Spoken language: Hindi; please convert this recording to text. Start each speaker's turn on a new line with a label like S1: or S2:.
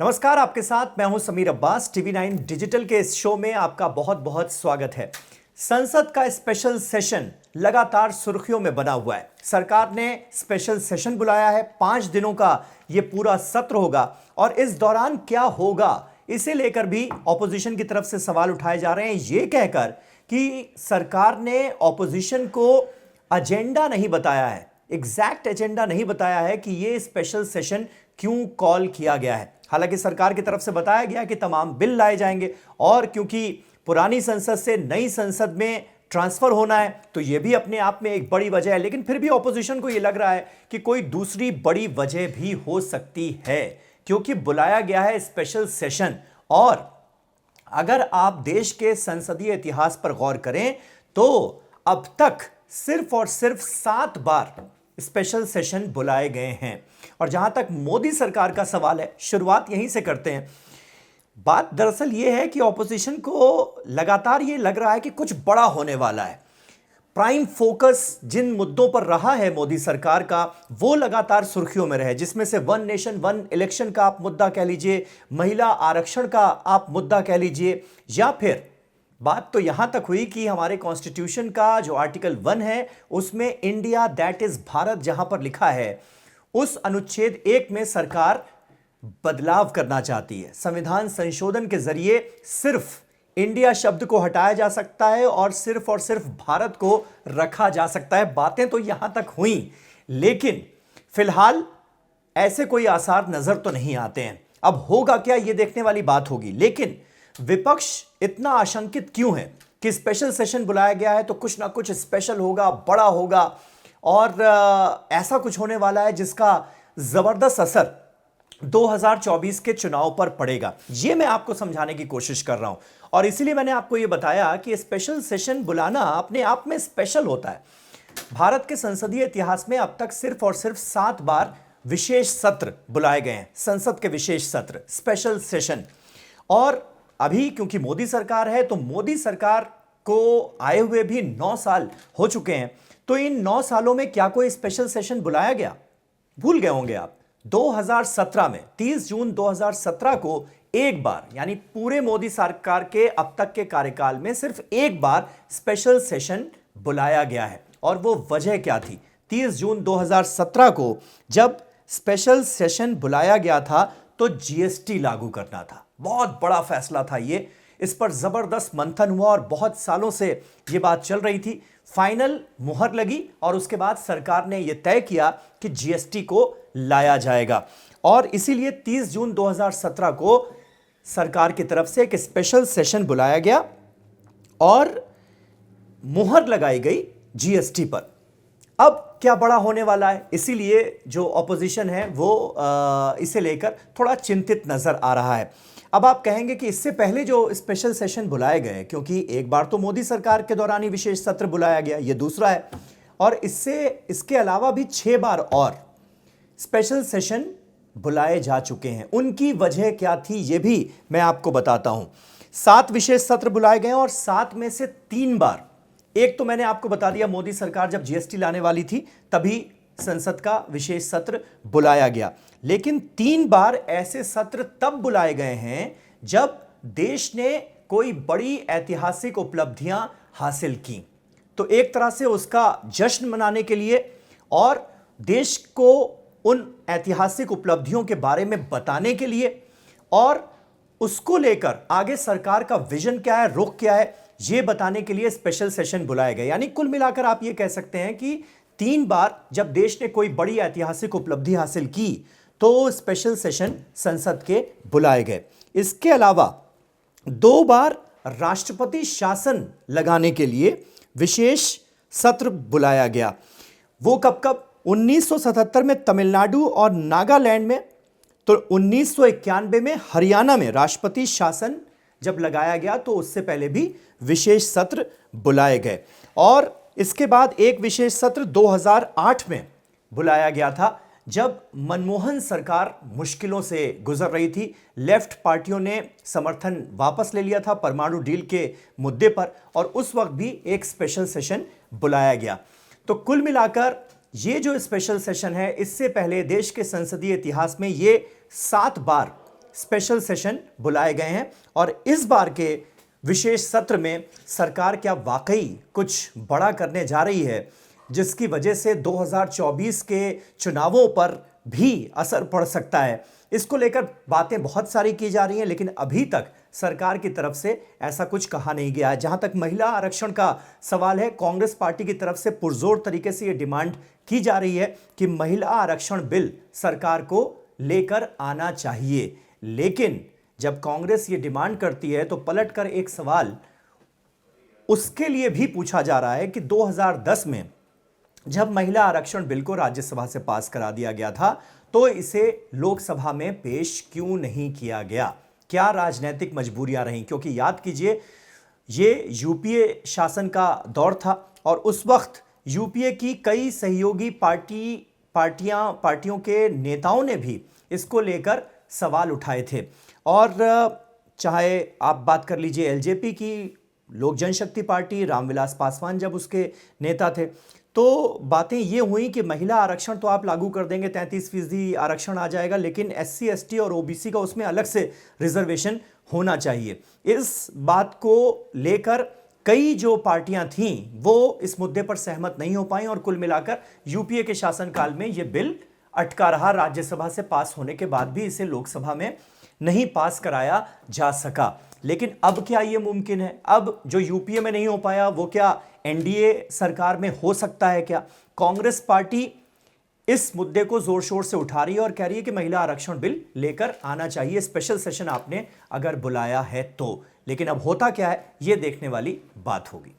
S1: नमस्कार, आपके साथ मैं हूं समीर अब्बास। टीवी 9 डिजिटल के इस शो में आपका बहुत बहुत स्वागत है। संसद का स्पेशल सेशन लगातार सुर्खियों में बना हुआ है। सरकार ने स्पेशल सेशन बुलाया है, 5 दिनों का यह पूरा सत्र होगा और इस दौरान क्या होगा इसे लेकर भी ऑपोजिशन की तरफ से सवाल उठाए जा रहे हैं, यह कहकर कि सरकार ने ऑपोजिशन को एजेंडा नहीं बताया है, एग्जैक्ट एजेंडा नहीं बताया है कि यह स्पेशल सेशन क्यों कॉल किया गया है। हालांकि सरकार की तरफ से बताया गया कि तमाम बिल लाए जाएंगे और क्योंकि पुरानी संसद से नई संसद में ट्रांसफर होना है तो यह भी अपने आप में एक बड़ी वजह है। लेकिन फिर भी ऑपोजिशन को यह लग रहा है कि कोई दूसरी बड़ी वजह भी हो सकती है, क्योंकि बुलाया गया है स्पेशल सेशन। और अगर आप देश के संसदीय इतिहास पर गौर करें तो अब तक सिर्फ और सिर्फ 7 बार स्पेशल सेशन बुलाए गए हैं। और जहां तक मोदी सरकार का सवाल है, शुरुआत यहीं से करते हैं। बात दरअसल यह है कि ऑपोजिशन को लगातार यह लग रहा है कि कुछ बड़ा होने वाला है। प्राइम फोकस जिन मुद्दों पर रहा है मोदी सरकार का, वो लगातार सुर्खियों में रहे, जिसमें से वन नेशन वन इलेक्शन का आप मुद्दा कह लीजिए, महिला आरक्षण का आप मुद्दा कह लीजिए, या फिर बात तो यहां तक हुई कि हमारे कॉन्स्टिट्यूशन का जो आर्टिकल 1 है उसमें इंडिया दैट इज भारत जहां पर लिखा है, उस अनुच्छेद 1 में सरकार बदलाव करना चाहती है। संविधान संशोधन के जरिए सिर्फ इंडिया शब्द को हटाया जा सकता है और सिर्फ भारत को रखा जा सकता है। बातें तो यहां तक हुई, लेकिन फिलहाल ऐसे कोई आसार नजर तो नहीं आते हैं। अब होगा क्या, यह देखने वाली बात होगी। लेकिन विपक्ष इतना आशंकित क्यों है कि स्पेशल सेशन बुलाया गया है तो कुछ ना कुछ स्पेशल होगा, बड़ा होगा और ऐसा कुछ होने वाला है जिसका जबरदस्त असर 2024 के चुनाव पर पड़ेगा। यह मैं आपको समझाने की कोशिश कर रहा हूं और इसीलिए मैंने आपको यह बताया कि स्पेशल सेशन बुलाना अपने आप में स्पेशल होता है। भारत के संसदीय इतिहास में अब तक सिर्फ और सिर्फ 7 बार विशेष सत्र बुलाए गए हैं, संसद के विशेष सत्र, स्पेशल सेशन। और अभी क्योंकि मोदी सरकार है तो मोदी सरकार को आए हुए भी 9 साल हो चुके हैं, तो इन 9 सालों में क्या कोई स्पेशल सेशन बुलाया गया? भूल गए होंगे आप। 2017 में 30 जून 2017 को एक बार, यानी पूरे मोदी सरकार के अब तक के कार्यकाल में सिर्फ एक बार स्पेशल सेशन बुलाया गया है। और वो वजह क्या थी? 30 जून 2017 को जब स्पेशल सेशन बुलाया गया था तो जीएसटी लागू करना था। बहुत बड़ा फैसला था ये, इस पर जबरदस्त मंथन हुआ और बहुत सालों से ये बात चल रही थी। फाइनल मुहर लगी और उसके बाद सरकार ने यह तय किया कि जीएसटी को लाया जाएगा और इसीलिए 30 जून 2017 को सरकार की तरफ से एक स्पेशल सेशन बुलाया गया और मुहर लगाई गई जीएसटी पर। अब क्या बड़ा होने वाला है, इसीलिए जो ऑपोजिशन है वो इसे लेकर थोड़ा चिंतित नजर आ रहा है। अब आप कहेंगे कि इससे पहले जो स्पेशल सेशन बुलाए गए, क्योंकि एक बार तो मोदी सरकार के दौरान ही विशेष सत्र बुलाया गया, ये दूसरा है, और इसके अलावा भी 6 बार और स्पेशल सेशन बुलाए जा चुके हैं। उनकी वजह क्या थी ये भी मैं आपको बताता हूं। 7 विशेष सत्र बुलाए गए और 7 में से 3 बार, एक तो मैंने आपको बता दिया, मोदी सरकार जब जीएसटी लाने वाली थी तभी संसद का विशेष सत्र बुलाया गया। लेकिन 3 बार ऐसे सत्र तब बुलाए गए हैं जब देश ने कोई बड़ी ऐतिहासिक उपलब्धियां हासिल की। तो एक तरह से उसका जश्न मनाने के लिए और देश को उन ऐतिहासिक उपलब्धियों के बारे में बताने के लिए और उसको लेकर आगे सरकार का विजन क्या है, रुख क्या है, यह बताने के लिए स्पेशल सेशन बुलाए गए। यानी कुल मिलाकर आप यह कह सकते हैं कि 3 बार जब देश ने कोई बड़ी ऐतिहासिक उपलब्धि हासिल की तो स्पेशल सेशन संसद के बुलाए गए। इसके अलावा 2 बार राष्ट्रपति शासन लगाने के लिए विशेष सत्र बुलाया गया। वो कब कब? 1977 में तमिलनाडु और नागालैंड में, तो 1991 में हरियाणा में राष्ट्रपति शासन जब लगाया गया तो उससे पहले भी विशेष सत्र बुलाए गए। और इसके बाद एक विशेष सत्र 2008 में बुलाया गया था जब मनमोहन सरकार मुश्किलों से गुजर रही थी। लेफ्ट पार्टियों ने समर्थन वापस ले लिया था परमाणु डील के मुद्दे पर और उस वक्त भी एक स्पेशल सेशन बुलाया गया। तो कुल मिलाकर ये जो स्पेशल सेशन है, इससे पहले देश के संसदीय इतिहास में ये 7 बार स्पेशल सेशन बुलाए गए हैं और इस बार के विशेष सत्र में सरकार क्या वाकई कुछ बड़ा करने जा रही है, जिसकी वजह से 2024 के चुनावों पर भी असर पड़ सकता है। इसको लेकर बातें बहुत सारी की जा रही हैं, लेकिन अभी तक सरकार की तरफ से ऐसा कुछ कहा नहीं गया है। जहां तक महिला आरक्षण का सवाल है, कांग्रेस पार्टी की तरफ से पुरजोर तरीके से यह डिमांड की जा रही है कि महिला आरक्षण बिल सरकार को लेकर आना चाहिए। लेकिन जब कांग्रेस ये डिमांड करती है तो पलटकर एक सवाल उसके लिए भी पूछा जा रहा है कि 2010 में जब महिला आरक्षण बिल को राज्यसभा से पास करा दिया गया था तो इसे लोकसभा में पेश क्यों नहीं किया गया? क्या राजनीतिक मजबूरियां रहीं? क्योंकि याद कीजिए, ये यूपीए शासन का दौर था और उस वक्त यूपीए की कई सहयोगी पार्टियों के नेताओं ने भी इसको लेकर सवाल उठाए थे। और चाहे आप बात कर लीजिए एलजेपी की, लोक जनशक्ति पार्टी, रामविलास पासवान जब उसके नेता थे, तो बातें ये हुई कि महिला आरक्षण तो आप लागू कर देंगे, 33% आरक्षण आ जाएगा, लेकिन एससी एसटी और ओबीसी का उसमें अलग से रिजर्वेशन होना चाहिए। इस बात को लेकर कई जो पार्टियां थीं वो इस मुद्दे पर सहमत नहीं हो पाई और कुल मिलाकर यूपीए के शासनकाल में यह बिल अटका रहा। राज्यसभा से पास होने के बाद भी इसे लोकसभा में नहीं पास कराया जा सका। लेकिन अब क्या यह मुमकिन है? अब जो यूपीए में नहीं हो पाया वो क्या एनडीए सरकार में हो सकता है क्या? कांग्रेस पार्टी इस मुद्दे को जोर शोर से उठा रही है और कह रही है कि महिला आरक्षण बिल लेकर आना चाहिए, स्पेशल सेशन आपने अगर बुलाया है तो। लेकिन अब होता क्या है, यह देखने वाली बात होगी।